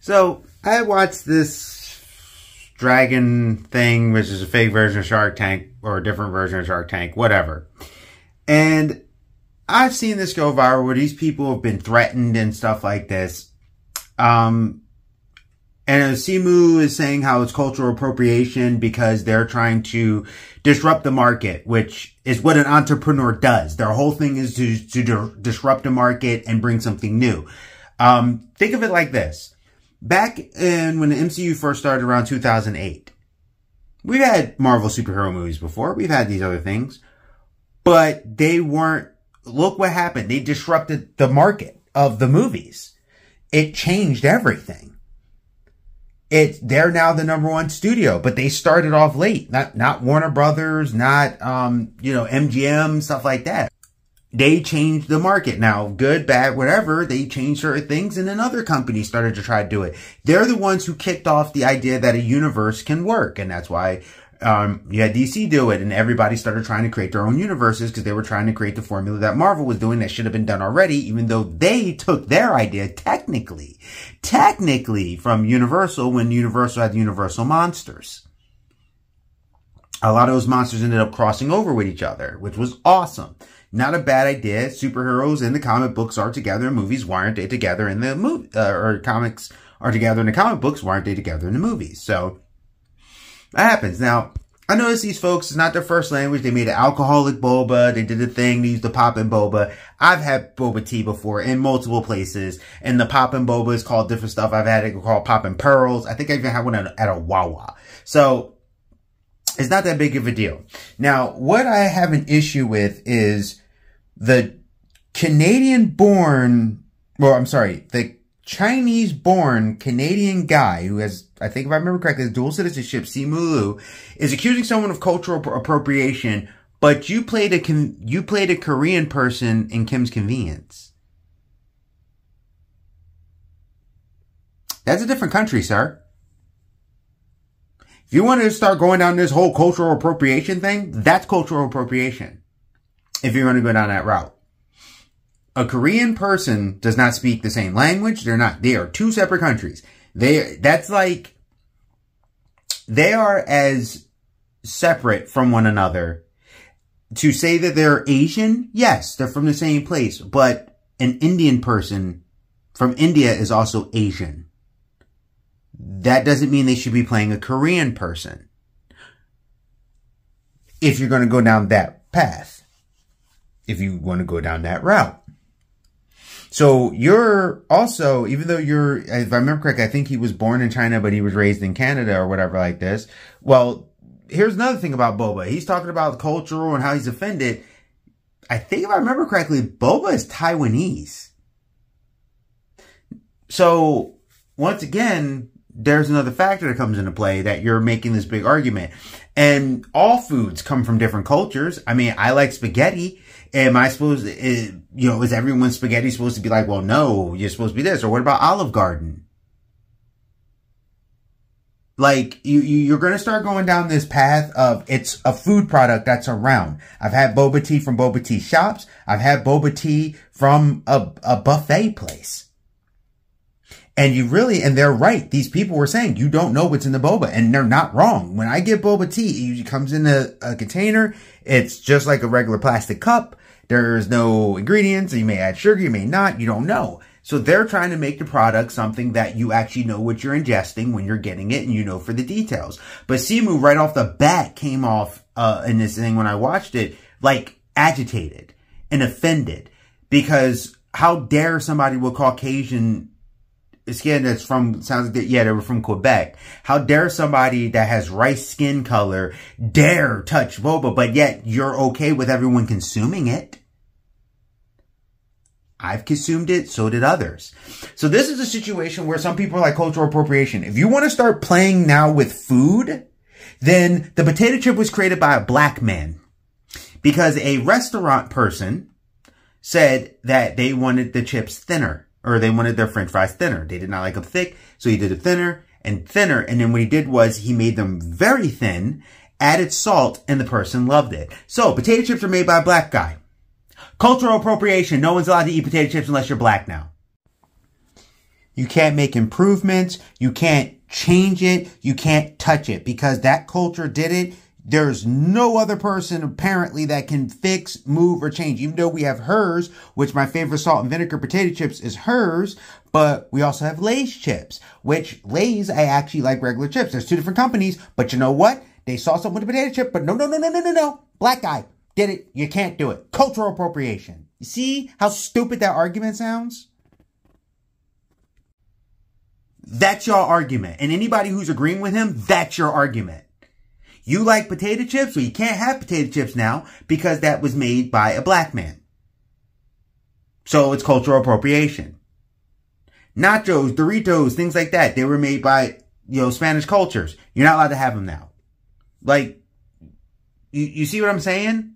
So I watched this dragon thing, which is a fake version of Shark Tank or a different version of Shark Tank, whatever. And I've seen this go viral where these people have been threatened and stuff like this. And Simu is saying how it's cultural appropriation because they're trying to disrupt the market, which is what an entrepreneur does. Their whole thing is to disrupt the market and bring something new. Think of it like this. Back in when the MCU first started around 2008, we've had Marvel superhero movies before. We've had these other things, but they weren't, look what happened. They disrupted the market of the movies. It changed everything. They're now the #1 studio, but they started off late. Not Warner Brothers, not, MGM, stuff like that. They changed the market. Now, good, bad, whatever, they changed certain things, and then other companies started to try to do it. They're the ones who kicked off the idea that a universe can work, and that's why you had DC do it, and everybody started trying to create their own universes because they were trying to create the formula that Marvel was doing that should have been done already, even though they took their idea technically from Universal when Universal had the Universal monsters. A lot of those monsters ended up crossing over with each other, which was awesome. Not a bad idea. Superheroes in the comic books are together in movies. Why aren't they together in the movie? Or comics are together in the comic books. Why aren't they together in the movies? So that happens. Now, I notice these folks, it's not their first language. They made an alcoholic boba. They did a thing. They used the poppin' boba. I've had boba tea before in multiple places. And the poppin' boba is called different stuff. I've had it called poppin' pearls. I think I even had one at a Wawa. So it's not that big of a deal. Now, what I have an issue with is the the Chinese-born Canadian guy who has, I think if I remember correctly, dual citizenship, Simu Liu, is accusing someone of cultural appropriation, but you played a Korean person in Kim's Convenience. That's a different country, sir. If you want to start going down this whole cultural appropriation thing, that's cultural appropriation. If you're going to go down that route. A Korean person does not speak the same language. They are two separate countries. They are as separate from one another. To say that they're Asian, yes, they're from the same place, but an Indian person from India is also Asian. That doesn't mean they should be playing a Korean person. If you're going to go down that path. If you want to go down that route. So you're also, even though if I remember correctly, I think he was born in China, but he was raised in Canada or whatever like this. Well, here's another thing about Boba. He's talking about cultural and how he's offended. I think if I remember correctly, Boba is Taiwanese. So once again, there's another factor that comes into play that you're making this big argument. And all foods come from different cultures. I mean, I like spaghetti. Am I supposed to, is everyone's spaghetti supposed to be like, well, no, you're supposed to be this? Or what about Olive Garden? Like, you're going to start going down this path of it's a food product that's around. I've had boba tea from boba tea shops. I've had boba tea from a buffet place. And and they're right. These people were saying, you don't know what's in the boba. And they're not wrong. When I get boba tea, it usually comes in a container. It's just like a regular plastic cup. There's no ingredients. You may add sugar, you may not. You don't know. So they're trying to make the product something that you actually know what you're ingesting when you're getting it and you know for the details. But Simu right off the bat came off in this thing when I watched it, like agitated and offended. Because how dare somebody with Caucasian skin that's sounds like, yeah, they were from Quebec. How dare somebody that has rice skin color dare touch boba, but yet you're okay with everyone consuming it? I've consumed it, so did others. So this is a situation where some people are like cultural appropriation. If you want to start playing now with food, then the potato chip was created by a black man because a restaurant person said that they wanted the chips thinner. Or they wanted their french fries thinner. They did not like them thick, so he did it thinner and thinner. And then what he did was he made them very thin, added salt, and the person loved it. So potato chips are made by a black guy. Cultural appropriation. No one's allowed to eat potato chips unless you're black now. You can't make improvements. You can't change it. You can't touch it because that culture did it. There's no other person apparently that can fix, move, or change. Even though we have hers, which my favorite salt and vinegar potato chips is hers, but we also have Lay's chips, which Lay's, I actually like regular chips. There's two different companies, but you know what? They saw something with a potato chip, but no. Black guy did it. You can't do it. Cultural appropriation. You see how stupid that argument sounds? That's your argument. And anybody who's agreeing with him, that's your argument. You like potato chips, well, you can't have potato chips now because that was made by a black man. So it's cultural appropriation. Nachos, Doritos, things like that. They were made by, Spanish cultures. You're not allowed to have them now. Like, you see what I'm saying?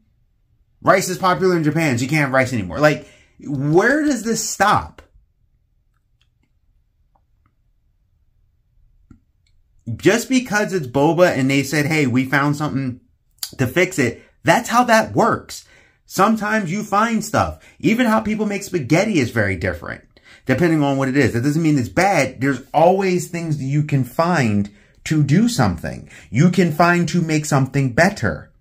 Rice is popular in Japan, so you can't have rice anymore. Like, where does this stop? Just because it's boba and they said, hey, we found something to fix it, that's how that works. Sometimes you find stuff. Even how people make spaghetti is very different, depending on what it is. That doesn't mean it's bad. There's always things that you can find to do something. You can find to make something better.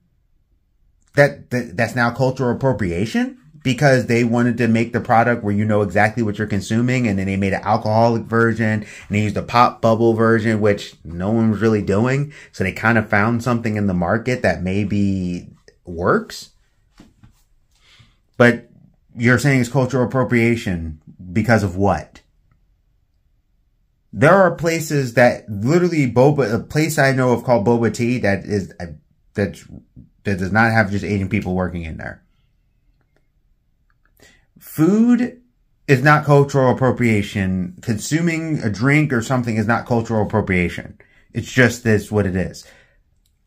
That's now cultural appropriation because they wanted to make the product where you know exactly what you're consuming, and then they made an alcoholic version and they used a pop bubble version, which no one was really doing. So they kind of found something in the market that maybe works. But you're saying it's cultural appropriation because of what? There are places that literally a place I know of called Boba Tea that does not have just Asian people working in there. Food is not cultural appropriation. Consuming a drink or something is not cultural appropriation. It's just what it is.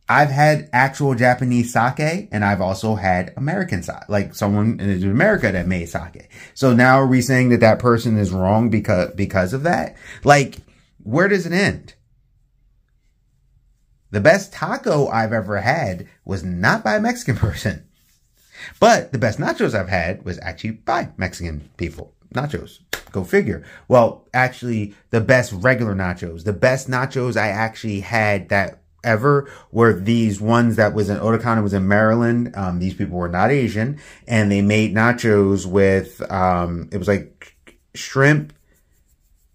I've had actual Japanese sake, and I've also had American sake, like someone in America that made sake. So now are we saying that that person is wrong because of that? Like, where does it end? The best taco I've ever had was not by a Mexican person. But the best nachos I've had was actually by Mexican people. Nachos. Go figure. Well, actually, the best regular nachos. The best nachos I actually had that ever were these ones that was in Otakon. It was in Maryland. These people were not Asian. And they made nachos with, it was like shrimp,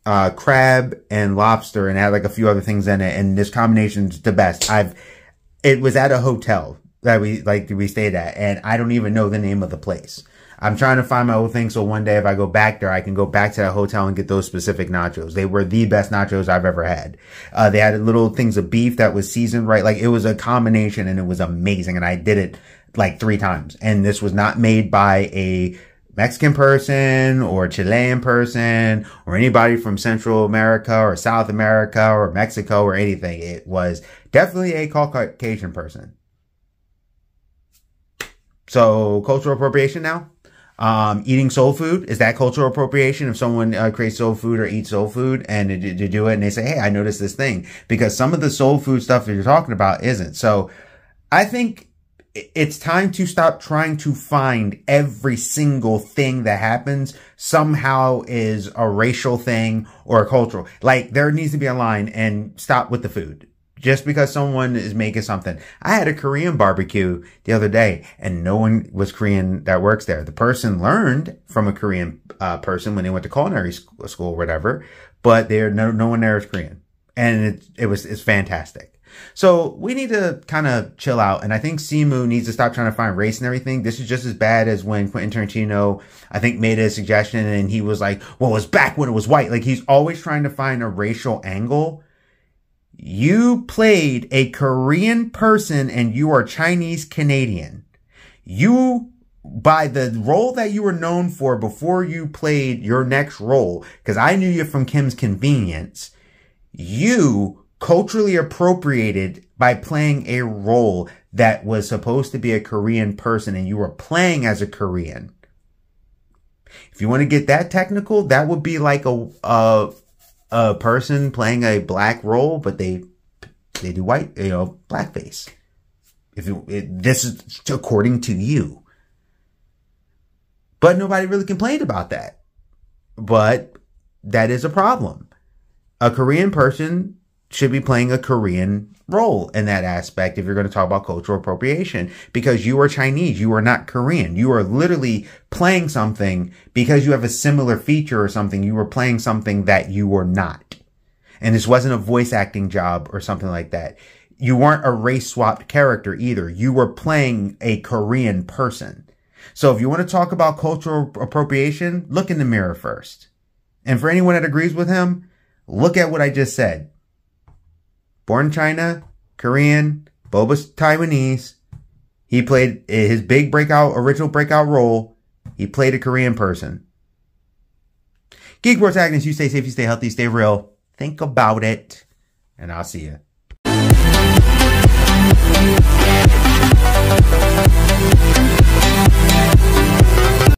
crab, and lobster. And it had like a few other things in it. And this combination's the best. It was at a hotel that we stayed at, and I don't even know the name of the place. I'm trying to find my old thing so one day if I go back there, I can go back to that hotel and get those specific nachos. They were the best nachos I've ever had. They had little things of beef that was seasoned right. Like, it was a combination and it was amazing, and I did it like 3 times. And this was not made by a Mexican person or a Chilean person or anybody from Central America or South America or Mexico or anything. It was definitely a Caucasian person. So, cultural appropriation now? Eating soul food, is that cultural appropriation? If someone creates soul food or eats soul food and to do it and they say, hey, I noticed this thing. Because some of the soul food stuff that you're talking about isn't. So, I think it's time to stop trying to find every single thing that happens somehow is a racial thing or a cultural. Like, there needs to be a line and stop with the food. Just because someone is making something. I had a Korean barbecue the other day and no one was Korean that works there. The person learned from a Korean person when they went to culinary school or whatever, but no one there is Korean. And it's fantastic. So we need to kind of chill out. And I think Simu needs to stop trying to find race and everything. This is just as bad as when Quentin Tarantino, I think, made a suggestion and he was like, well, it was back when it was white. Like, he's always trying to find a racial angle. You played a Korean person and you are Chinese Canadian. You, by the role that you were known for before you played your next role, because I knew you from Kim's Convenience, you culturally appropriated by playing a role that was supposed to be a Korean person and you were playing as a Korean. If you want to get that technical, that would be like a person playing a black role, but they do white, blackface. This is according to you. But nobody really complained about that. But that is a problem. A Korean person should be playing a Korean role in that aspect if you're going to talk about cultural appropriation, because you are Chinese, you are not Korean. You are literally playing something because you have a similar feature or something. You were playing something that you were not. And this wasn't a voice acting job or something like that. You weren't a race swapped character either. You were playing a Korean person. So if you want to talk about cultural appropriation, look in the mirror first. And for anyone that agrees with him, look at what I just said. Born in China, Korean, Boba's Taiwanese. He played his big original breakout role. He played a Korean person. Geek Protagonist, you stay safe, you stay healthy, stay real. Think about it. And I'll see you.